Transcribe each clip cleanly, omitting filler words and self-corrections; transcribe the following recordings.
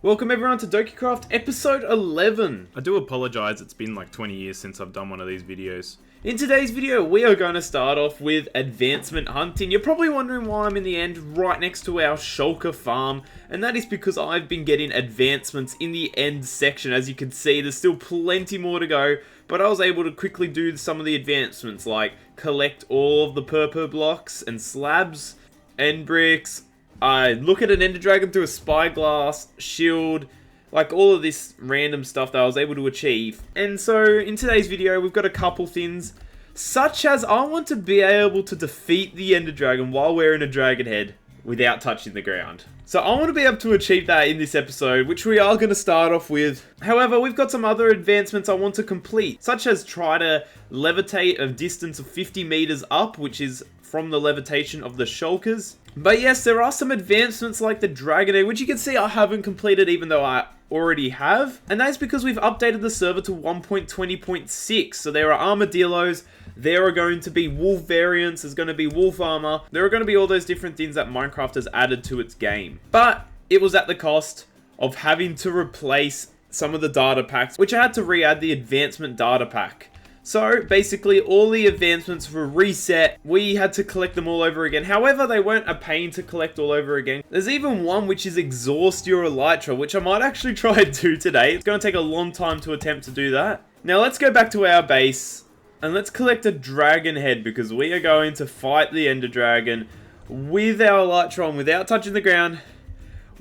Welcome everyone to Dokeycraft episode 11. I do apologize, it's been like 20 years since I've done one of these videos. In today's video, we are going to start off with advancement hunting. You're probably wondering why I'm in the end right next to our shulker farm, and that is because I've been getting advancements in the end section. As you can see, there's still plenty more to go, but I was able to quickly do some of the advancements, like collect all of the purple blocks and slabs, end bricks, look at an ender dragon through a spyglass, shield, like all of this random stuff that I was able to achieve. And so in today's video, we've got a couple things, such as I want to be able to defeat the ender dragon while wearing a dragon head without touching the ground. So I want to be able to achieve that in this episode, which we are going to start off with. However, we've got some other advancements I want to complete, such as try to levitate a distance of 50 meters up, which is from the levitation of the shulkers. But yes, there are some advancements like the dragon egg, which you can see I haven't completed even though I already have. And that's because we've updated the server to 1.20.6. So there are armadillos, there are going to be wolf variants, there's going to be wolf armor, there are going to be all those different things that Minecraft has added to its game. But it was at the cost of having to replace some of the data packs, which I had to re-add the advancement data pack. So basically all the advancements were reset, we had to collect them all over again. However, they weren't a pain to collect all over again. There's even one which is exhaust your elytra, which I might actually try and do today. It's going to take a long time to attempt to do that. Now let's go back to our base and let's collect a dragon head, because we are going to fight the ender dragon with our elytra on without touching the ground,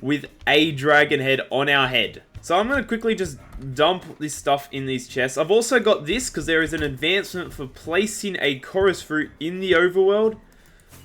with a dragon head on our head. So I'm going to quickly just dump this stuff in these chests. I've also got this because there is an advancement for placing a chorus fruit in the overworld.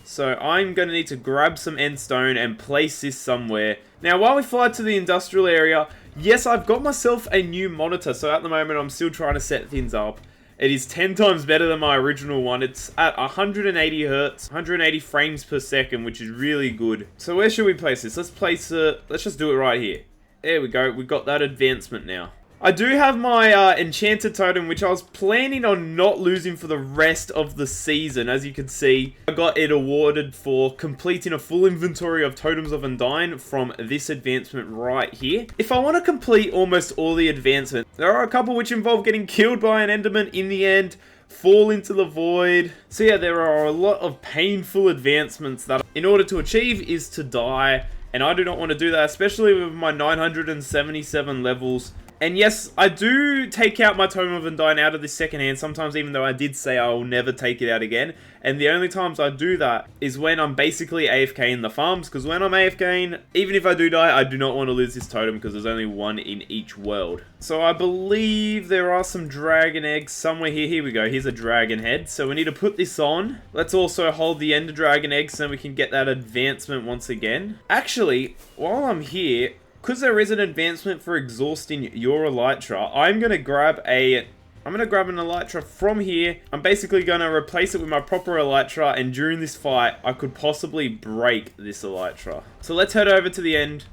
So I'm going to need to grab some end stone and place this somewhere. Now while we fly to the industrial area, yes, I've got myself a new monitor. So at the moment I'm still trying to set things up. It is 10 times better than my original one. It's at 180 hertz, 180 frames per second, which is really good. So where should we place this? Let's place it, let's just do it right here. There we go, we got that advancement now. I do have my enchanted totem, which I was planning on not losing for the rest of the season. As you can see, I got it awarded for completing a full inventory of Totems of Undying from this advancement right here. If I want to complete almost all the advancements, there are a couple which involve getting killed by an enderman in the end, fall into the void. So yeah, there are a lot of painful advancements that in order to achieve is to die. And I do not want to do that, especially with my 977 levels. And yes, I do take out my Totem of Undying out of this second hand sometimes, even though I did say I will never take it out again. And the only times I do that is when I'm basically AFK in the farms, because when I'm AFKing, even if I do die, I do not want to lose this totem because there's only one in each world. So I believe there are some dragon eggs somewhere here. Here we go, here's a dragon head. So we need to put this on. Let's also hold the ender dragon egg so we can get that advancement once again. Actually, while I'm here, because there is an advancement for exhausting your elytra, I'm going to grab an elytra from here. I'm basically going to replace it with my proper elytra, and during this fight, I could possibly break this elytra. So let's head over to the end,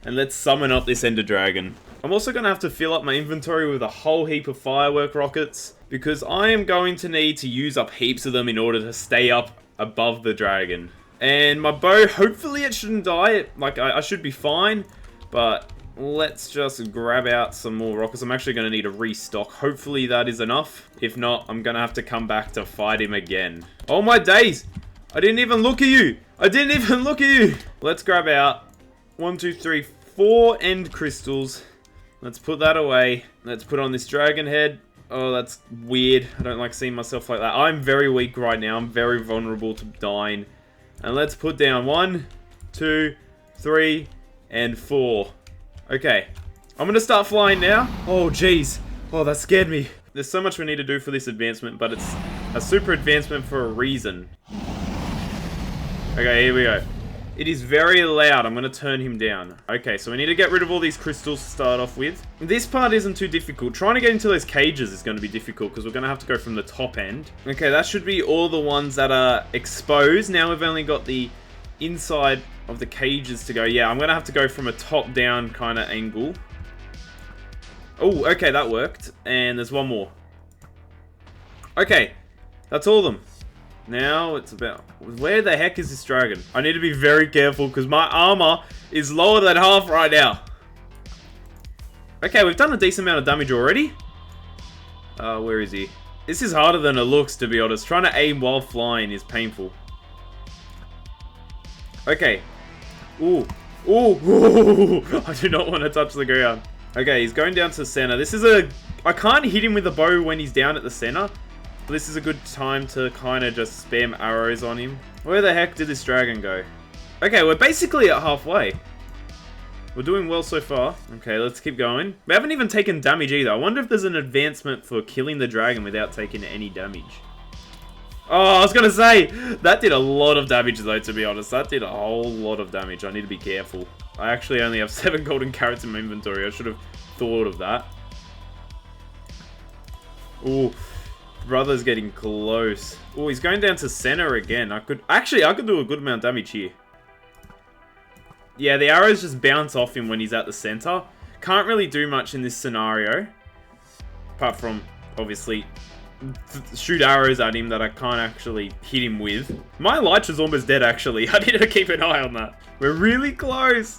and let's summon up this ender dragon. I'm also going to have to fill up my inventory with a whole heap of firework rockets, because I am going to need to use up heaps of them in order to stay up above the dragon. And my bow, hopefully it shouldn't die. Like, I should be fine. But let's just grab out some more rockets. I'm actually going to need a restock. Hopefully that is enough. If not, I'm going to have to come back to fight him again. Oh my days! I didn't even look at you! I didn't even look at you! Let's grab out 1, 2, 3, 4 end crystals. Let's put that away. Let's put on this dragon head. Oh, that's weird. I don't like seeing myself like that. I'm very weak right now. I'm very vulnerable to dying. And let's put down 1, 2, 3... and 4. Okay. I'm gonna start flying now. Oh, jeez. Oh, that scared me. There's so much we need to do for this advancement, but it's a super advancement for a reason. Okay, here we go. It is very loud. I'm gonna turn him down. Okay, so we need to get rid of all these crystals to start off with. This part isn't too difficult. Trying to get into those cages is gonna be difficult because we're gonna have to go from the top end. Okay, that should be all the ones that are exposed. Now we've only got the inside of the cages to go. Yeah, I'm gonna have to go from a top down kind of angle. Oh, okay, that worked. And there's one more. Okay, that's all of them. Now it's about... where the heck is this dragon? I need to be very careful because my armor is lower than half right now. Okay, we've done a decent amount of damage already. Where is he? This is harder than it looks, to be honest. Trying to aim while flying is painful. Okay. Ooh. Ooh. Ooh. I do not want to touch the ground. Okay, he's going down to the center. This is a... I can't hit him with the bow when he's down at the center. But this is a good time to kind of just spam arrows on him. Where the heck did this dragon go? Okay, we're basically at halfway. We're doing well so far. Okay, let's keep going. We haven't even taken damage either. I wonder if there's an advancement for killing the dragon without taking any damage. Oh, I was gonna say, that did a lot of damage though, to be honest. That did a whole lot of damage. I need to be careful. I actually only have 7 golden carrots in my inventory. I should have thought of that. Ooh, brother's getting close. Oh, he's going down to center again. I could do a good amount of damage here. Yeah, the arrows just bounce off him when he's at the center. Can't really do much in this scenario. Apart from, obviously, shoot arrows at him that I can't actually hit him with. My Elytra's almost dead, actually. I need to keep an eye on that. We're really close.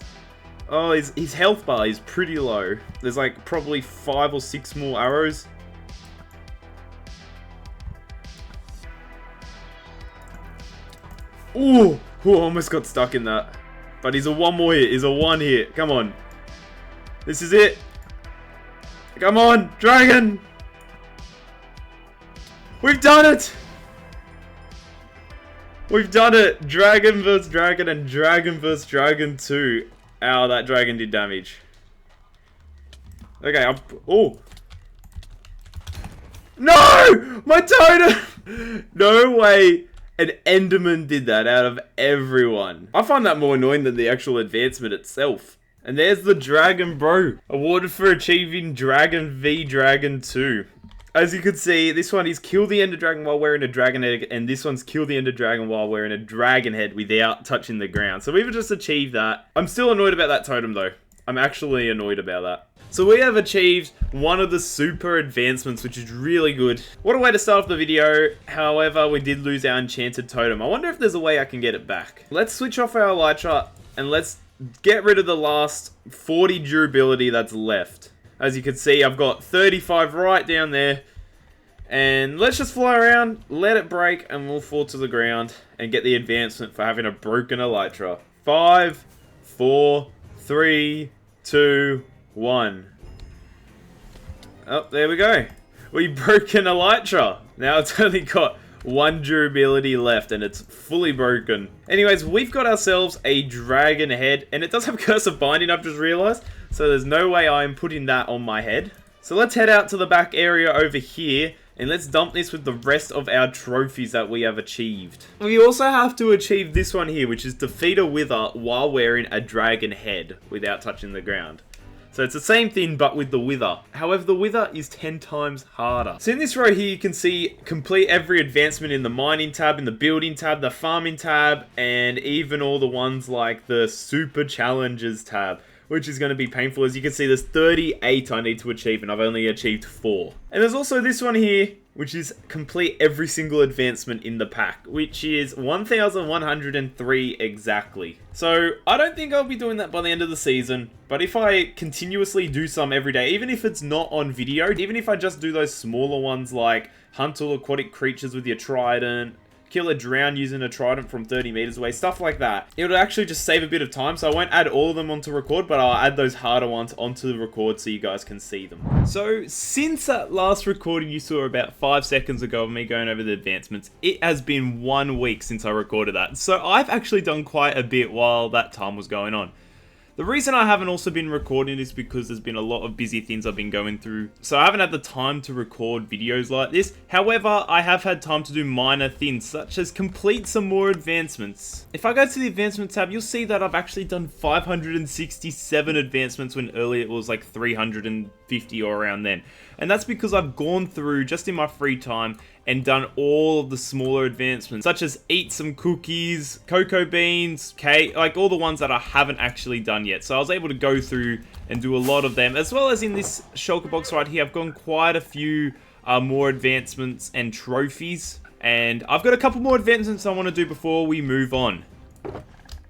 Oh, his health bar is pretty low. There's like probably 5 or 6 more arrows. Ooh, almost got stuck in that. But he's a 1 more hit. He's a 1 hit. Come on. This is it. Come on, dragon. We've done it. We've done it. Dragon vs. Dragon and Dragon vs. Dragon 2. Ow, that dragon did damage. Okay, oh. No! My totem! No way. An Enderman did that out of everyone. I find that more annoying than the actual advancement itself. And there's the dragon, bro. Awarded for achieving Dragon v Dragon 2. As you can see, this one is kill the Ender Dragon while wearing a dragon head, and this one's kill the Ender Dragon while wearing a dragon head without touching the ground. So we've just achieved that. I'm still annoyed about that totem though. I'm actually annoyed about that. So we have achieved one of the super advancements, which is really good. What a way to start off the video. However, we did lose our enchanted totem. I wonder if there's a way I can get it back. Let's switch off our Elytra and let's get rid of the last 40 durability that's left. As you can see, I've got 35 right down there. And let's just fly around, let it break, and we'll fall to the ground and get the advancement for having a broken Elytra. 5, 4, 3, 2, 1. Oh, there we go. We broke an Elytra. Now it's only got 1 durability left and it's fully broken. Anyways, we've got ourselves a dragon head, and it does have Curse of Binding, I've just realized. So there's no way I'm putting that on my head. So let's head out to the back area over here and let's dump this with the rest of our trophies that we have achieved. We also have to achieve this one here, which is defeat a wither while wearing a dragon head without touching the ground. So it's the same thing, but with the wither. However, the wither is 10 times harder. So in this row here, you can see complete every advancement in the mining tab, in the building tab, the farming tab, and even all the ones like the super challenges tab, which is going to be painful. As you can see, there's 38 I need to achieve, and I've only achieved 4. And there's also this one here, which is complete every single advancement in the pack, which is 1,103 exactly. So I don't think I'll be doing that by the end of the season, but if I continuously do some every day, even if it's not on video, even if I just do those smaller ones like hunt all aquatic creatures with your trident, kill a drown using a trident from 30 meters away, stuff like that. It'll actually just save a bit of time, so I won't add all of them onto record, but I'll add those harder ones onto the record so you guys can see them. So since that last recording you saw about 5 seconds ago of me going over the advancements, it has been 1 week since I recorded that. So I've actually done quite a bit while that time was going on. The reason I haven't also been recording is because there's been a lot of busy things I've been going through. So I haven't had the time to record videos like this. However, I have had time to do minor things, such as complete some more advancements. If I go to the advancement tab, you'll see that I've actually done 567 advancements when earlier it was like 350 or around then. And that's because I've gone through, just in my free time, and done all of the smaller advancements, such as eat some cookies, cocoa beans, cake, like all the ones that I haven't actually done yet. So I was able to go through and do a lot of them, as well as in this shulker box right here, I've gone quite a few more advancements and trophies. And I've got a couple more advancements I want to do before we move on.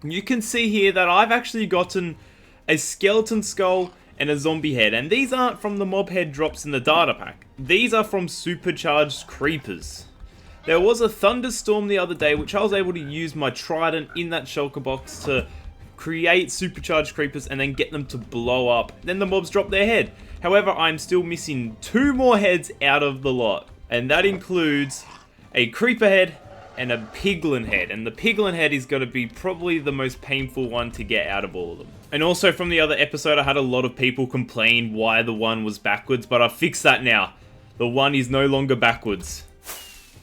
You can see here that I've actually gotten a skeleton skull and a zombie head. And these aren't from the mob head drops in the data pack. These are from supercharged creepers. There was a thunderstorm the other day, which I was able to use my trident in that shulker box to create supercharged creepers and then get them to blow up. Then the mobs drop their head. However, I'm still missing 2 more heads out of the lot. And that includes a creeper head and a piglin head. And the piglin head is going to be probably the most painful one to get out of all of them. And also from the other episode, I had a lot of people complain why the 1 was backwards, but I've fixed that now. The 1 is no longer backwards.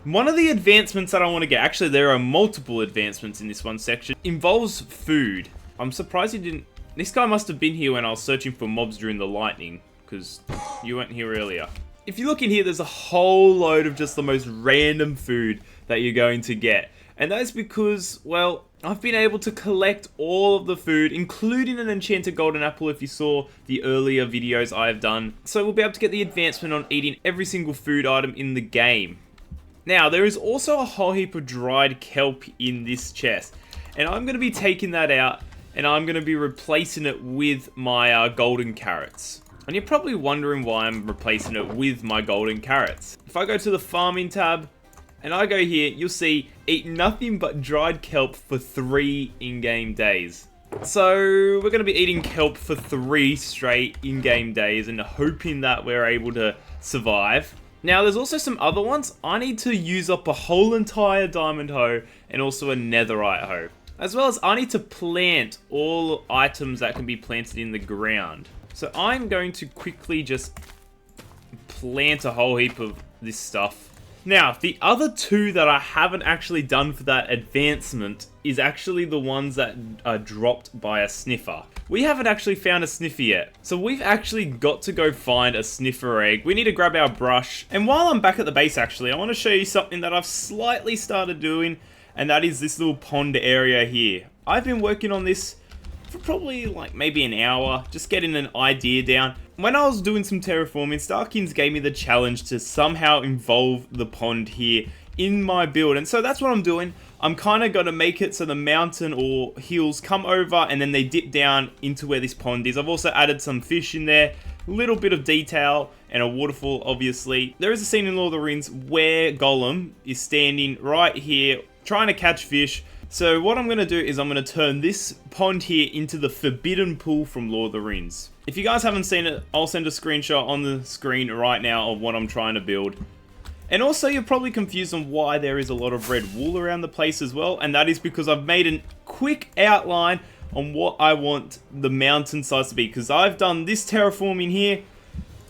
One of the advancements that I want to get, actually there are multiple advancements in this one section, involves food. I'm surprised you didn't... This guy must have been here when I was searching for mobs during the lightning, because you weren't here earlier. If you look in here, there's a whole load of just the most random food that you're going to get. And that is because, well, I've been able to collect all of the food, including an enchanted golden apple if you saw the earlier videos I've done. So we'll be able to get the advancement on eating every single food item in the game. Now, there is also a whole heap of dried kelp in this chest. And I'm going to be taking that out, and I'm going to be replacing it with my golden carrots. And you're probably wondering why I'm replacing it with my golden carrots. If I go to the farming tab, and I go here, you'll see, eat nothing but dried kelp for 3 in-game days. So, we're going to be eating kelp for 3 straight in-game days, and hoping that we're able to survive. Now, there's also some other ones. I need to use up a whole entire diamond hoe, and also a netherite hoe. As well as I need to plant all items that can be planted in the ground. So I'm going to quickly just plant a whole heap of this stuff. Now, the other 2 that I haven't actually done for that advancement is actually the ones that are dropped by a sniffer. We haven't actually found a sniffer yet. So we've actually got to go find a sniffer egg. We need to grab our brush. And while I'm back at the base actually, I want to show you something that I've slightly started doing. And that is this little pond area here. I've been working on this for probably like maybe an hour, just getting an idea down. When I was doing some terraforming, Starkins gave me the challenge to somehow involve the pond here in my build. And so that's what I'm doing. I'm kind of going to make it so the mountain or hills come over and then they dip down into where this pond is. I've also added some fish in there, a little bit of detail, and a waterfall obviously. There is a scene in Lord of the Rings where Gollum is standing right here trying to catch fish. So what I'm going to do is I'm going to turn this pond here into the forbidden pool from Lord of the Rings. If you guys haven't seen it, I'll send a screenshot on the screen right now of what I'm trying to build. And also you're probably confused on why there is a lot of red wool around the place as well. And that is because I've made a quick outline on what I want the mountain size to be. Because I've done this terraforming here.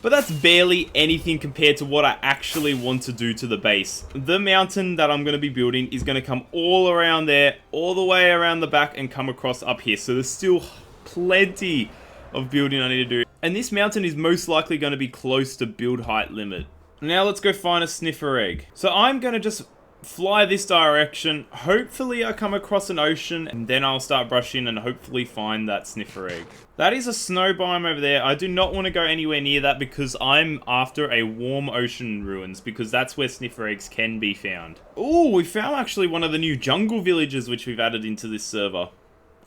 But that's barely anything compared to what I actually want to do to the base. The mountain that I'm going to be building is going to come all around there, all the way around the back and come across up here. So there's still plenty of building I need to do. And this mountain is most likely going to be close to build height limit. Now let's go find a sniffer egg. So I'm going to just fly this direction. Hopefully I come across an ocean and then I'll start brushing and hopefully find that sniffer egg. That is a snow biome over there. I do not want to go anywhere near that because I'm after a warm ocean ruins because that's where sniffer eggs can be found. Oh, we found actually one of the new jungle villages which we've added into this server.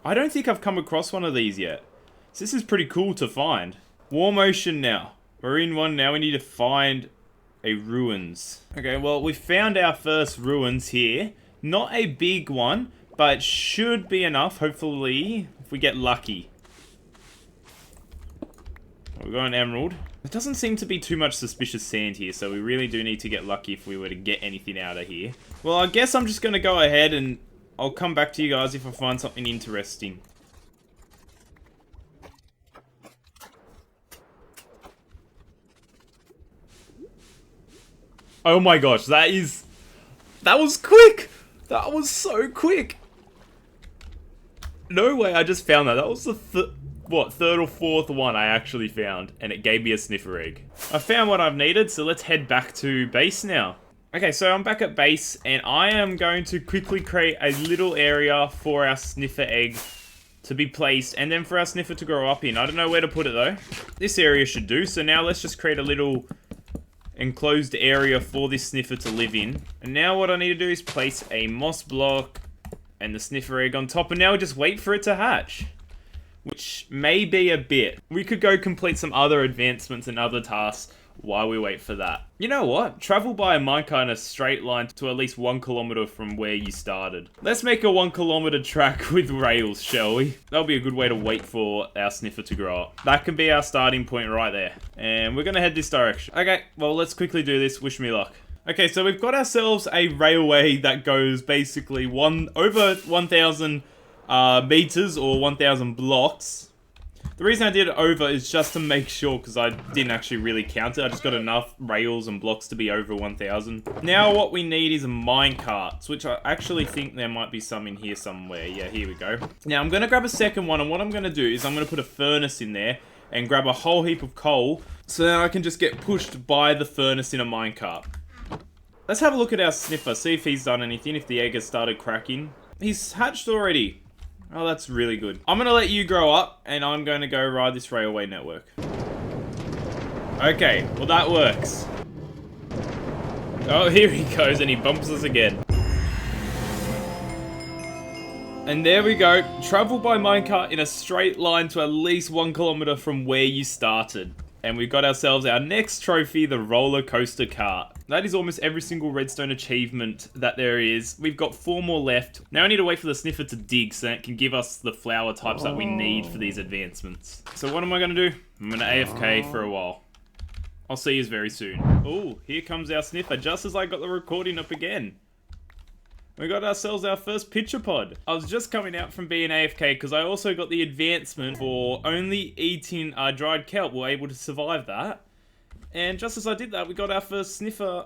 I don't think I've come across one of these yet. So this is pretty cool to find. Warm ocean now. We're in one now. We need to find a ruins. Okay, well, we found our first ruins here. Not a big one, but it should be enough, hopefully, if we get lucky. We've got an emerald. There doesn't seem to be too much suspicious sand here, so we really do need to get lucky if we were to get anything out of here. Well, I guess I'm just going to go ahead and I'll come back to you guys if I find something interesting. Oh my gosh, that was quick! That was so quick! No way, I just found that. That was the third or fourth one I actually found, and it gave me a sniffer egg. I found what I've needed, so let's head back to base now. Okay, so I'm back at base, and I am going to quickly create a little area for our sniffer egg to be placed, and then for our sniffer to grow up in. I don't know where to put it though. This area should do, so now let's just create a little enclosed area for this sniffer to live in. And now what I need to do is place a moss block and the sniffer egg on top, and now we just wait for it to hatch. which may be a bit. We could go complete some other advancements and other tasks while we wait for that. You know what? Travel by a minecart in a straight line to at least 1 kilometer from where you started. Let's make a 1 kilometer track with rails, shall we? That'll be a good way to wait for our sniffer to grow up. That can be our starting point right there. And we're gonna head this direction. Okay, well, let's quickly do this. Wish me luck. Okay, so we've got ourselves a railway that goes basically over 1,000 meters or 1,000 blocks. The reason I did it over is just to make sure, because I didn't actually really count it. I just got enough rails and blocks to be over 1,000. Now what we need is minecarts, which I actually think there might be some in here somewhere. Yeah, here we go. Now I'm going to grab a second one, and what I'm going to do is I'm going to put a furnace in there and grab a whole heap of coal, so then I can just get pushed by the furnace in a minecart. Let's have a look at our sniffer, see if he's done anything, if the egg has started cracking. He's hatched already. Oh, that's really good. I'm gonna let you grow up, and I'm gonna go ride this railway network. Okay, well that works. Oh, here he goes, and he bumps us again. And there we go. Travel by minecart in a straight line to at least 1 kilometer from where you started. And we've got ourselves our next trophy, the roller coaster cart. That is almost every single redstone achievement that there is. We've got 4 more left. Now I need to wait for the sniffer to dig so that it can give us the flower types that we need for these advancements. So what am I going to do? I'm going to AFK for a while. I'll see you very soon. Oh, here comes our sniffer just as I got the recording up again. We got ourselves our first pitcher pod. I was just coming out from being AFK because I also got the advancement for only eating dried kelp. We're able to survive that. And just as I did that, we got our first sniffer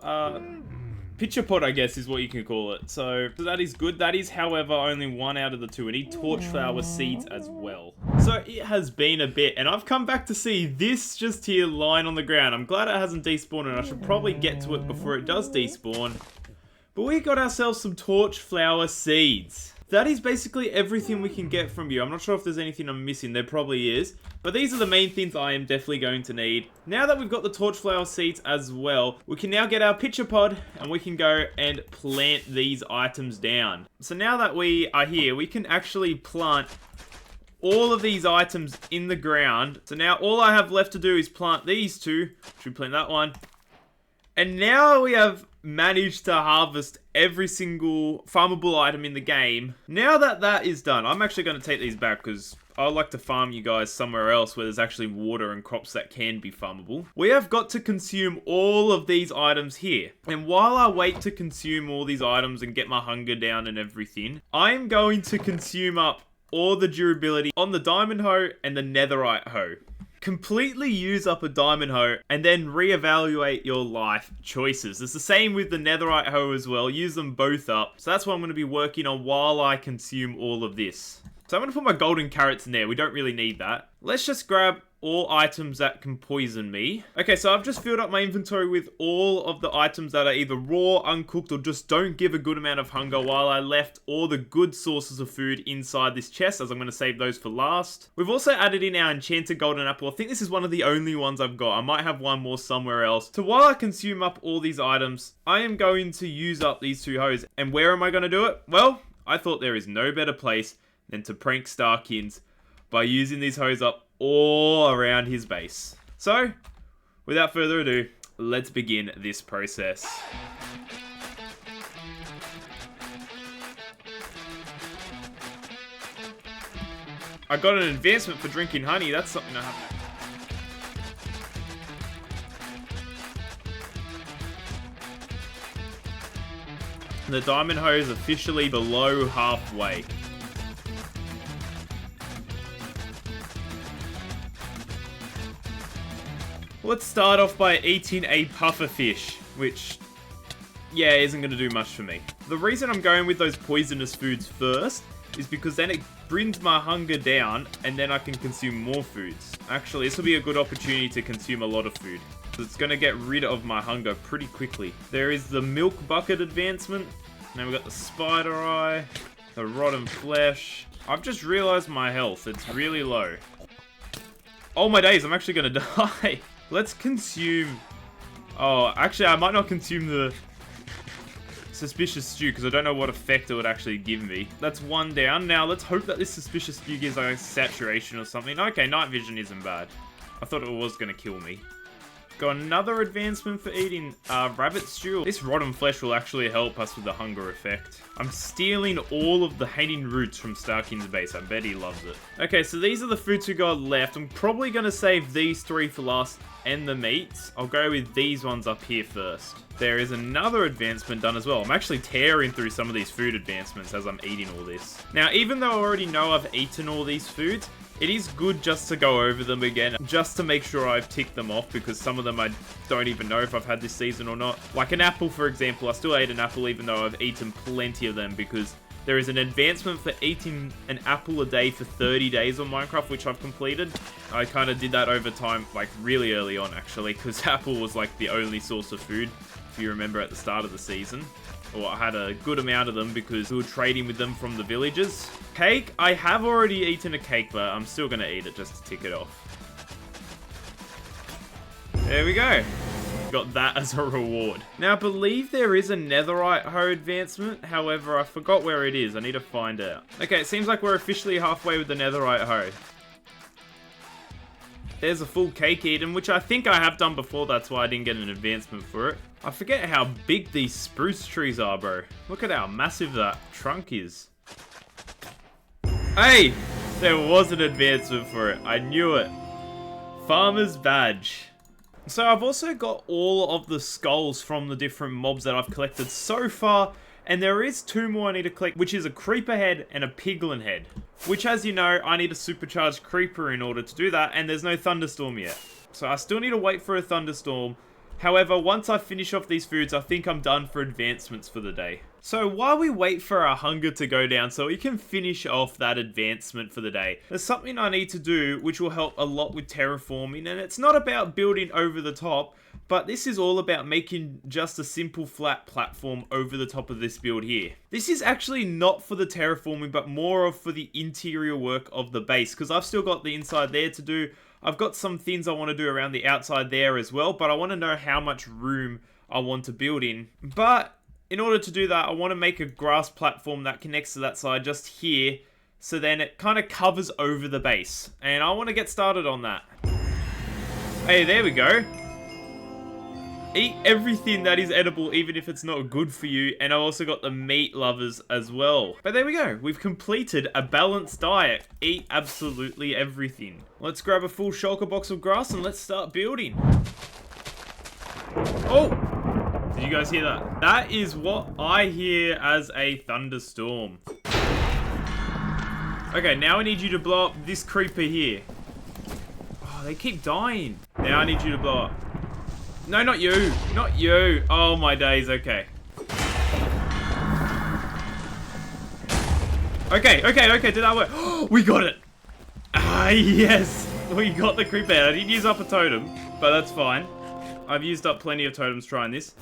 pitcher pod, I guess is what you can call it. So that is good. That is, however, only 1 out of the 2. We need torchflower seeds as well. So it has been a bit, and I've come back to see this just here lying on the ground. I'm glad it hasn't despawned, and I should probably get to it before it does despawn. But we got ourselves some torchflower seeds. That is basically everything we can get from you. I'm not sure if there's anything I'm missing. There probably is. But these are the main things I am definitely going to need. Now that we've got the torchflower seeds as well, we can now get our pitcher pod and we can go and plant these items down. So now that we are here, we can actually plant all of these items in the ground. So now all I have left to do is plant these 2. Should we plant that one? And now we have managed to harvest every single farmable item in the game. Now that that is done, I'm actually going to take these back because I like to farm you guys somewhere else where there's actually water and crops that can be farmable. We have got to consume all of these items here. And while I wait to consume all these items and get my hunger down and everything, I'm going to consume up all the durability on the diamond hoe and the netherite hoe. Completely use up a diamond hoe and then reevaluate your life choices. It's the same with the netherite hoe as well. Use them both up. So that's what I'm going to be working on while I consume all of this. So I'm going to put my golden carrots in there. We don't really need that. Let's just grab all items that can poison me. Okay, so I've just filled up my inventory with all of the items that are either raw, uncooked, or just don't give a good amount of hunger, while I left all the good sources of food inside this chest, as I'm going to save those for last. We've also added in our enchanted golden apple. I think this is one of the only ones I've got. I might have one more somewhere else. So while I consume up all these items, I am going to use up these 2 hoes. And where am I going to do it? Well, I thought there is no better place than to prank Starkins by using these hoes up all around his base. So, without further ado, let's begin this process. I got an advancement for drinking honey. That's something I have. The diamond hoe is officially below halfway. Let's start off by eating a pufferfish, which, yeah, isn't going to do much for me. The reason I'm going with those poisonous foods first is because then it brings my hunger down and then I can consume more foods. Actually, this will be a good opportunity to consume a lot of food. It's going to get rid of my hunger pretty quickly. There is the milk bucket advancement. Now we've got the spider eye, the rotten flesh. I've just realized my health. It's really low. Oh my days, I'm actually going to die. Let's consume... Oh, actually, I might not consume the suspicious stew because I don't know what effect it would actually give me. That's one down. Now let's hope that this suspicious stew gives like a saturation or something. Okay, night vision isn't bad. I thought it was going to kill me. Got another advancement for eating rabbit stew. This rotten flesh will actually help us with the hunger effect. I'm stealing all of the hating roots from Starking's base. I bet he loves it. Okay, so these are the foods we got left. I'm probably going to save these 3 for last and the meats. I'll go with these ones up here first. There is another advancement done as well. I'm actually tearing through some of these food advancements as I'm eating all this. Now, even though I already know I've eaten all these foods, it is good just to go over them again, just to make sure I've ticked them off, because some of them I don't even know if I've had this season or not. Like an apple, for example, I still ate an apple even though I've eaten plenty of them, because there is an advancement for eating an apple a day for 30 days on Minecraft, which I've completed. I kind of did that over time, like really early on actually, because apple was like the only source of food, if you remember at the start of the season. Or I had a good amount of them because we were trading with them from the villagers. Cake, I have already eaten a cake, but I'm still going to eat it just to tick it off. There we go. Got that as a reward. Now, I believe there is a netherite hoe advancement. However, I forgot where it is. I need to find out. Okay, it seems like we're officially halfway with the netherite hoe. There's a full cake eaten, which I think I have done before. That's why I didn't get an advancement for it. I forget how big these spruce trees are, bro. Look at how massive that trunk is. Hey! There was an advancement for it. I knew it. Farmer's badge. So I've also got all of the skulls from the different mobs that I've collected so far. And there is 2 more I need to collect, which is a creeper head and a piglin head. Which, as you know, I need a supercharged creeper in order to do that, and there's no thunderstorm yet. So I still need to wait for a thunderstorm. However, once I finish off these foods, I think I'm done for advancements for the day. So while we wait for our hunger to go down so we can finish off that advancement for the day, there's something I need to do which will help a lot with terraforming, and it's not about building over the top, but this is all about making just a simple flat platform over the top of this build here. This is actually not for the terraforming, but more of for the interior work of the base, because I've still got the inside there to do. I've got some things I want to do around the outside there as well, but I want to know how much room I want to build in. But in order to do that, I want to make a grass platform that connects to that side just here, so then it kind of covers over the base. And I want to get started on that. Hey, there we go. Eat everything that is edible, even if it's not good for you. And I also got the meat lovers as well. But there we go. We've completed a balanced diet. Eat absolutely everything. Let's grab a full shulker box of grass and let's start building. Oh! Did you guys hear that? That is what I hear as a thunderstorm. Okay, now I need you to blow up this creeper here. Oh, they keep dying. Now I need you to blow up. No, not you. Not you. Oh, my days. Okay. Okay. Did that work? We got it. Ah, yes. We got the creeper head. I didn't use up a totem, but that's fine. I've used up plenty of totems trying this.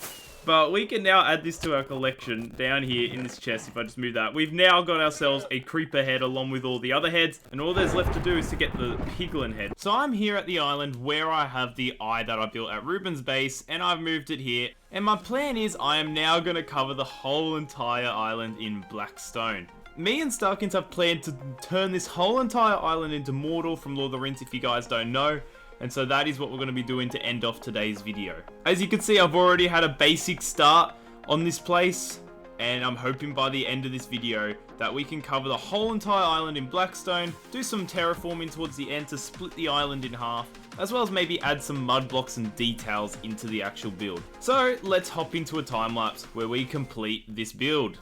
But we can now add this to our collection down here in this chest. If I just move that, we've now got ourselves a creeper head along with all the other heads. And all there's left to do is to get the piglin head. So I'm here at the island where I have the eye that I built at Ruben's base. And I've moved it here. And my plan is I am now going to cover the whole entire island in black stone. Me and Starkins have planned to turn this whole entire island into Mordor from Lord of the Rings, if you guys don't know. And so that is what we're going to be doing to end off today's video. As you can see, I've already had a basic start on this place. And I'm hoping by the end of this video that we can cover the whole entire island in Blackstone, do some terraforming towards the end to split the island in half, as well as maybe add some mud blocks and details into the actual build. So let's hop into a time lapse where we complete this build.